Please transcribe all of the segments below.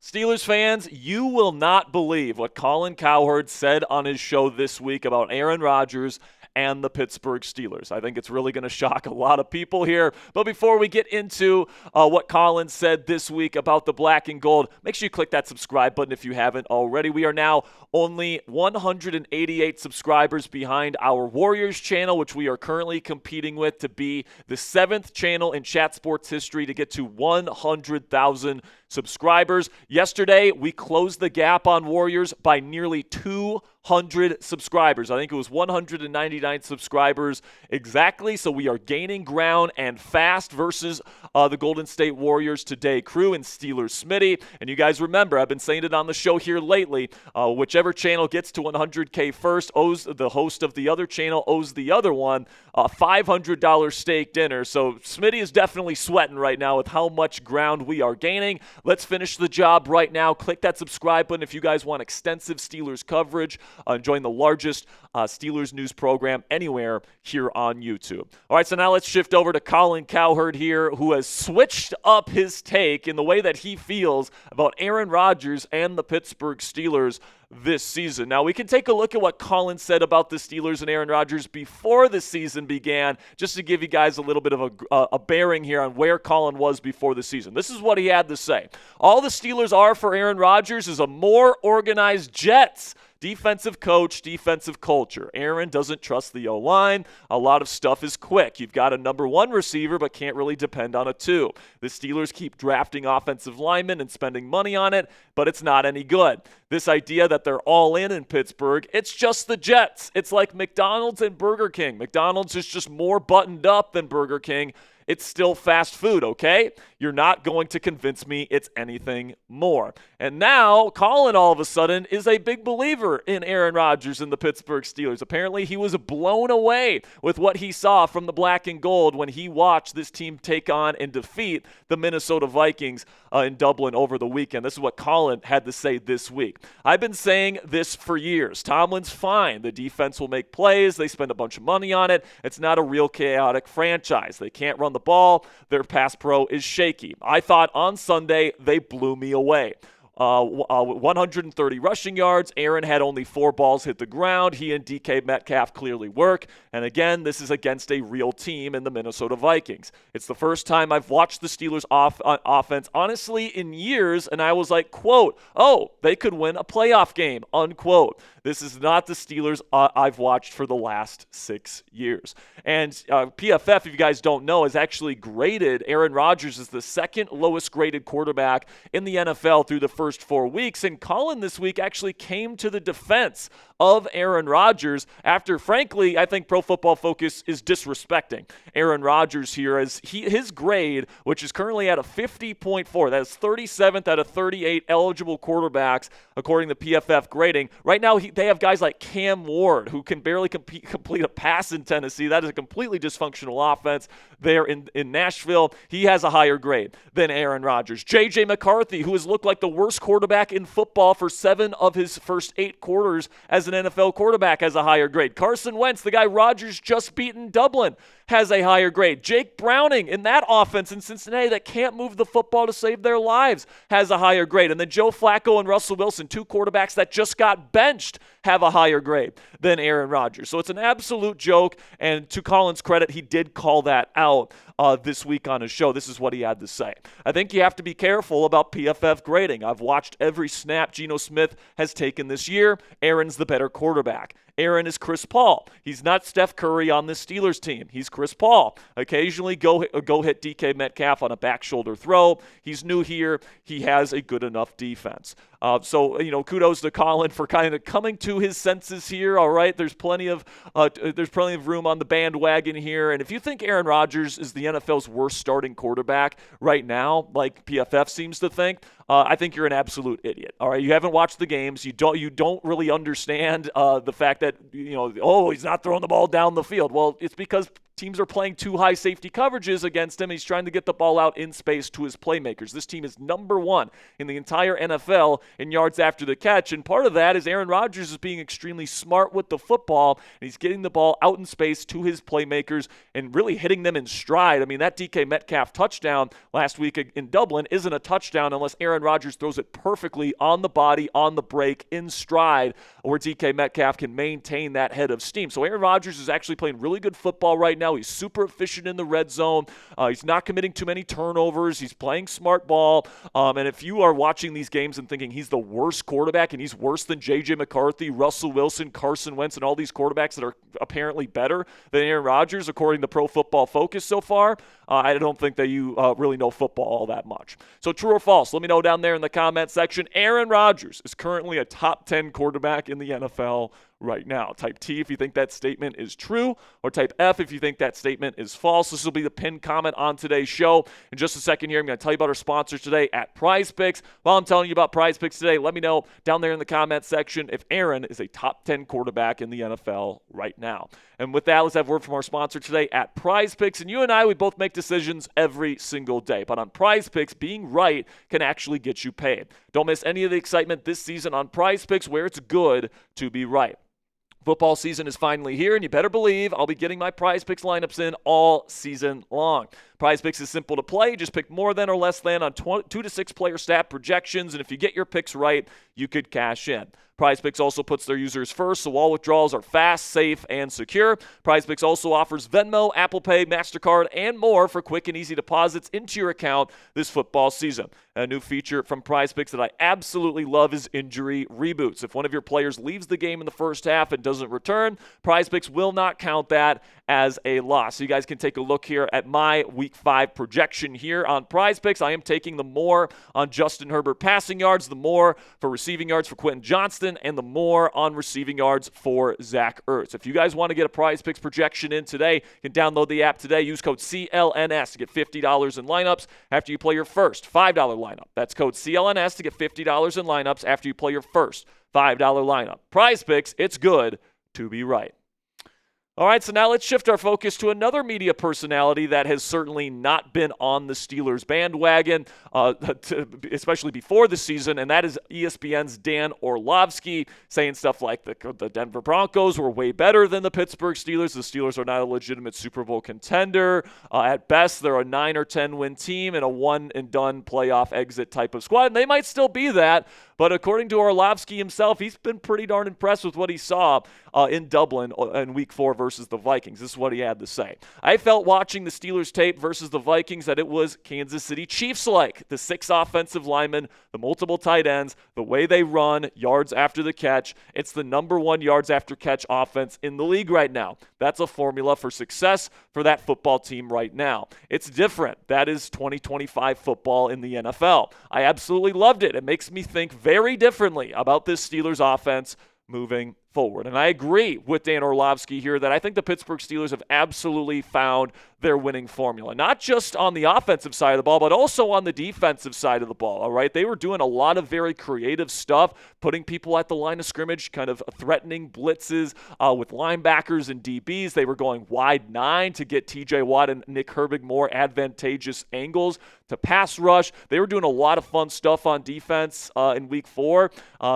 Steelers fans, you will not believe what Colin Cowherd said on his show this week about Aaron Rodgers and the Pittsburgh Steelers. I think it's really going to shock a lot of people here. But before we get into what Colin said this week about the black and gold, make sure you click that subscribe button if you haven't already. We are now only 188 subscribers behind our Warriors channel, which we are currently competing with to be the 7th channel in chat sports history to get to 100,000 subscribers. Yesterday, we closed the gap on Warriors by nearly 200 subscribers. I think it was 199 subscribers exactly. So we are gaining ground and fast versus the Golden State Warriors today. Crew and Steelers Smitty. And you guys remember, I've been saying it on the show here lately, whichever channel gets to 100K first owes the host of the other channel owes the other one a $500 steak dinner. So Smitty is definitely sweating right now with how much ground we are gaining. Let's finish the job right now. Click that subscribe button if you guys want extensive Steelers coverage. Join the largest Steelers news program anywhere here on YouTube. All right, so now let's shift over to Colin Cowherd here, who has switched up his take in the way that he feels about Aaron Rodgers and the Pittsburgh Steelers this season. Now, we can take a look at what Colin said about the Steelers and Aaron Rodgers before the season began, just to give you guys a little bit of a bearing here on where Colin was before the season. This is what he had to say. All the Steelers are for Aaron Rodgers is a more organized Jets. Defensive coach, defensive culture. Aaron doesn't trust the O-line. A lot of stuff is quick. You've got a number one receiver, but can't really depend on a two. The Steelers keep drafting offensive linemen and spending money on it, but it's not any good. This idea that they're all in Pittsburgh, it's just the Jets. It's like McDonald's and Burger King. McDonald's is just more buttoned up than Burger King. It's still fast food, okay? You're not going to convince me it's anything more. And now, Colin all of a sudden is a big believer in Aaron Rodgers and the Pittsburgh Steelers. Apparently, he was blown away with what he saw from the black and gold when he watched this team take on and defeat the Minnesota Vikings in Dublin over the weekend. This is what Colin had to say this week. I've been saying this for years. Tomlin's fine. The defense will make plays. They spend a bunch of money on it. It's not a real chaotic franchise. They can't run the ball. Their pass pro is shaky. I thought on Sunday they blew me away. 130 rushing yards. Aaron had only 4 balls hit the ground. He and DK Metcalf clearly work. And again, this is against a real team in the Minnesota Vikings. It's the first time I've watched the Steelers offense, honestly, in years, and I was like, quote, oh, they could win a playoff game, unquote. This is not the Steelers I've watched for the last 6 years. And PFF, if you guys don't know, has actually graded Aaron Rodgers as the second lowest graded quarterback in the NFL through the first 4 weeks. And Colin this week actually came to the defense of Aaron Rodgers after, frankly, I think Pro Football Focus is disrespecting Aaron Rodgers here as his grade, which is currently at a 50.4. That is 37th out of 38 eligible quarterbacks according to PFF grading. Right now, they have guys like Cam Ward who can barely complete a pass in Tennessee. That is a completely dysfunctional offense there in Nashville. He has a higher grade than Aaron Rodgers. J.J. McCarthy, who has looked like the worst quarterback in football for 7 of his first 8 quarters as an NFL quarterback, has a higher grade. Carson Wentz, the guy Rodgers just beat in Dublin, has a higher grade. Jake Browning in that offense in Cincinnati that can't move the football to save their lives has a higher grade. And then Joe Flacco and Russell Wilson, 2 quarterbacks that just got benched, have a higher grade than Aaron Rodgers. So it's an absolute joke, and to Colin's credit, he did call that out this week on his show. This is what he had to say. I think you have to be careful about PFF grading. I've watched every snap Geno Smith has taken this year. Aaron's the better quarterback. Aaron is Chris Paul. He's not Steph Curry on this Steelers team. He's Chris Paul. Occasionally go hit DK Metcalf on a back shoulder throw. He's new here. He has a good enough defense. So kudos to Colin for kind of coming to his senses here. All right, there's plenty of room on the bandwagon here. And if you think Aaron Rodgers is the NFL's worst starting quarterback right now, like PFF seems to think, I think you're an absolute idiot. All right, you haven't watched the games. You don't really understand the fact that he's not throwing the ball down the field. Well, it's because teams are playing too high safety coverages against him. He's trying to get the ball out in space to his playmakers. This team is number 1 in the entire NFL in yards after the catch, and part of that is Aaron Rodgers is being extremely smart with the football, and he's getting the ball out in space to his playmakers and really hitting them in stride. I mean, that DK Metcalf touchdown last week in Dublin isn't a touchdown unless Aaron Rodgers throws it perfectly on the body, on the break, in stride, where DK Metcalf can maintain that head of steam. So Aaron Rodgers is actually playing really good football right now. He's super efficient in the red zone. He's not committing too many turnovers. He's playing smart ball. And if you are watching these games and thinking he's the worst quarterback and he's worse than J.J. McCarthy, Russell Wilson, Carson Wentz, and all these quarterbacks that are apparently better than Aaron Rodgers, according to Pro Football Focus so far, I don't think that you really know football all that much. So true or false? Let me know down there in the comment section. Aaron Rodgers is currently a top 10 quarterback in the NFL right now. Type T if you think that statement is true, or type F if you think that statement is false. This will be the pinned comment on today's show. In just a second here, I'm going to tell you about our sponsors today at Prize Picks. While I'm telling you about Prize Picks today, let me know down there in the comment section if Aaron is a top 10 quarterback in the NFL right now. And with that, let's have a word from our sponsor today at Prize Picks. And you and I, we both make decisions every single day. But on Prize Picks, being right can actually get you paid. Don't miss any of the excitement this season on Prize Picks, where it's good to be right. Football season is finally here, and you better believe I'll be getting my Prize Picks lineups in all season long. Prize Picks is simple to play. Just pick more than or less than on 2 to 6 player stat projections, and if you get your picks right, you could cash in. Prize Picks also puts their users first, so all withdrawals are fast, safe, and secure. Prize Picks also offers Venmo, Apple Pay, MasterCard, and more for quick and easy deposits into your account this football season. A new feature from Prize Picks that I absolutely love is injury reboots. If one of your players leaves the game in the first half and doesn't return, Prize Picks will not count that as a loss. So you guys can take a look here at my Week 5 projection here on Prize Picks. I am taking the more on Justin Herbert passing yards, the more for receiving yards for Quentin Johnston, and the more on receiving yards for Zach Ertz. If you guys want to get a Prize Picks projection in today, you can download the app today. Use code CLNS to get $50 in lineups after you play your first $5 lineup. That's code CLNS to get $50 in lineups after you play your first $5 lineup. Prize Picks, it's good to be right. All right, so now let's shift our focus to another media personality that has certainly not been on the Steelers bandwagon, especially before the season, and that is ESPN's Dan Orlovsky, saying stuff like the Denver Broncos were way better than the Pittsburgh Steelers. The Steelers are not a legitimate Super Bowl contender. At best, they're a 9 or 10 win team and a one-and-done playoff exit type of squad, and they might still be that. But according to Orlovsky himself, he's been pretty darn impressed with what he saw in Dublin in Week 4 versus the Vikings. This is what he had to say. I felt watching the Steelers tape versus the Vikings that it was Kansas City Chiefs-like. The 6 offensive linemen, the multiple tight ends, the way they run, yards after the catch. It's the number 1 yards after catch offense in the league right now. That's a formula for success for that football team right now. It's different. That is 2025 football in the NFL. I absolutely loved it. It makes me think very differently about this Steelers offense moving forward. And I agree with Dan Orlovsky here that I think the Pittsburgh Steelers have absolutely found their winning formula. Not just on the offensive side of the ball, but also on the defensive side of the ball, all right? They were doing a lot of very creative stuff, putting people at the line of scrimmage, kind of threatening blitzes with linebackers and DBs. They were going wide 9 to get TJ Watt and Nick Herbig more advantageous angles to pass rush. They were doing a lot of fun stuff on defense in Week 4.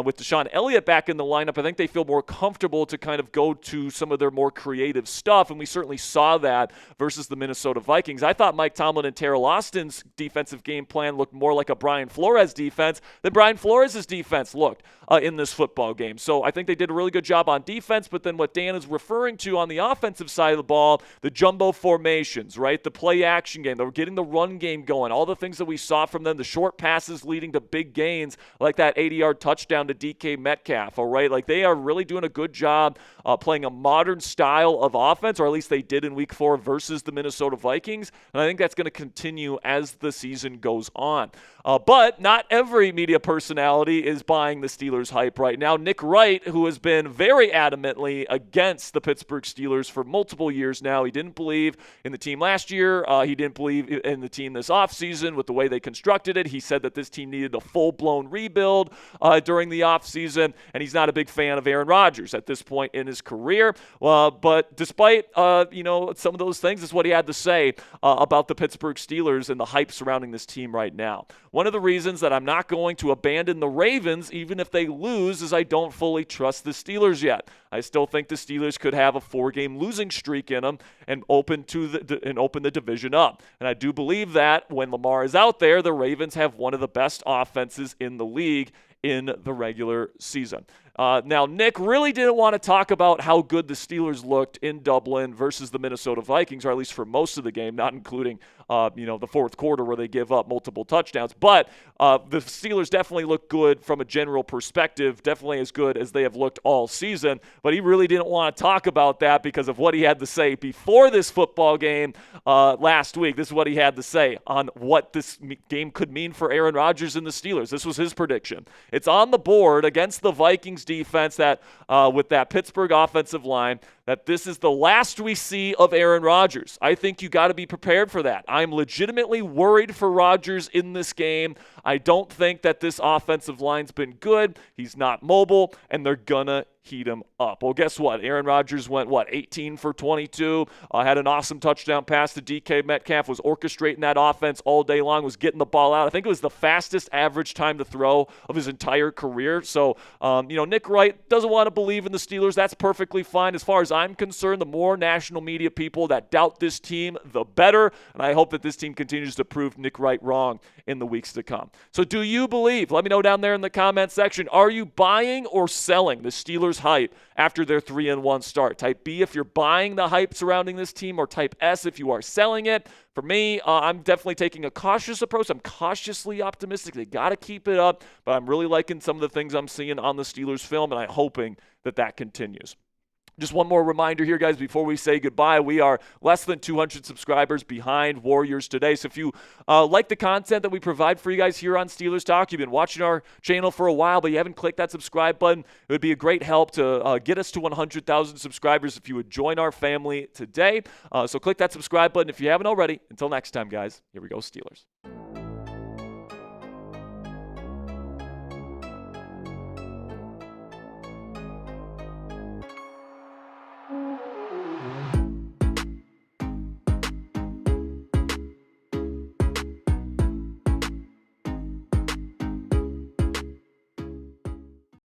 With Deshaun Elliott back in the lineup, I think they feel more comfortable to kind of go to some of their more creative stuff, and we certainly saw that versus the Minnesota Vikings. I thought Mike Tomlin and Terrell Austin's defensive game plan looked more like a Brian Flores defense than Brian Flores' defense looked in this football game. So I think they did a really good job on defense, but then what Dan is referring to on the offensive side of the ball, the jumbo formations, right? The play action game. They were getting the run game going. All the things that we saw from them, the short passes leading to big gains, like that 80-yard touchdown to DK Metcalf, all right? Like they are really doing a good job playing a modern style of offense, or at least they did in Week 4 versus the Minnesota Vikings, and I think that's going to continue as the season goes on. But not every media personality is buying this Steelers hype right now. Nick Wright, who has been very adamantly against the Pittsburgh Steelers for multiple years now. He didn't believe in the team last year. He didn't believe in the team this offseason with the way they constructed it. He said that this team needed a full-blown rebuild during the offseason, and he's not a big fan of Aaron Rodgers at this point in his career. But despite some of those things, is what he had to say about the Pittsburgh Steelers and the hype surrounding this team right now. One of the reasons that I'm not going to abandon the Ravens, even if they lose, is I don't fully trust the Steelers yet. I still think the Steelers could have a 4-game losing streak in them and open the division up. And I do believe that when Lamar is out there, the Ravens have one of the best offenses in the league in the regular season. Now, Nick really didn't want to talk about how good the Steelers looked in Dublin versus the Minnesota Vikings, or at least for most of the game, not including the fourth quarter where they give up multiple touchdowns. But the Steelers definitely look good from a general perspective, definitely as good as they have looked all season. But he really didn't want to talk about that because of what he had to say before this football game last week. This is what he had to say on what this game could mean for Aaron Rodgers and the Steelers. This was his prediction. It's on the board against the Vikings defense that with that Pittsburgh offensive line that this is the last we see of Aaron Rodgers. I think you got to be prepared for that. I'm legitimately worried for Rodgers in this game. I don't think that this offensive line's been good. He's not mobile, and they're gonna heat him up. Well, guess what? Aaron Rodgers went, 18 for 22, had an awesome touchdown pass to DK Metcalf, was orchestrating that offense all day long, was getting the ball out. I think it was the fastest average time to throw of his entire career. So, Nick Wright doesn't want to believe in the Steelers. That's perfectly fine. As far as I'm concerned, the more national media people that doubt this team, the better. And I hope that this team continues to prove Nick Wright wrong in the weeks to come. So do you believe? Let me know down there in the comment section. Are you buying or selling the Steelers hype after their 3-1 start? Type B if you're buying the hype surrounding this team, or type S if you are selling it. For me, I'm definitely taking a cautious approach. I'm cautiously optimistic. They got to keep it up, but I'm really liking some of the things I'm seeing on the Steelers film, and I'm hoping that continues. Just one more reminder here, guys, before we say goodbye. We are less than 200 subscribers behind Warriors today. So if you like the content that we provide for you guys here on Steelers Talk, you've been watching our channel for a while, but you haven't clicked that subscribe button, it would be a great help to get us to 100,000 subscribers if you would join our family today. So click that subscribe button if you haven't already. Until next time, guys, here we go, Steelers.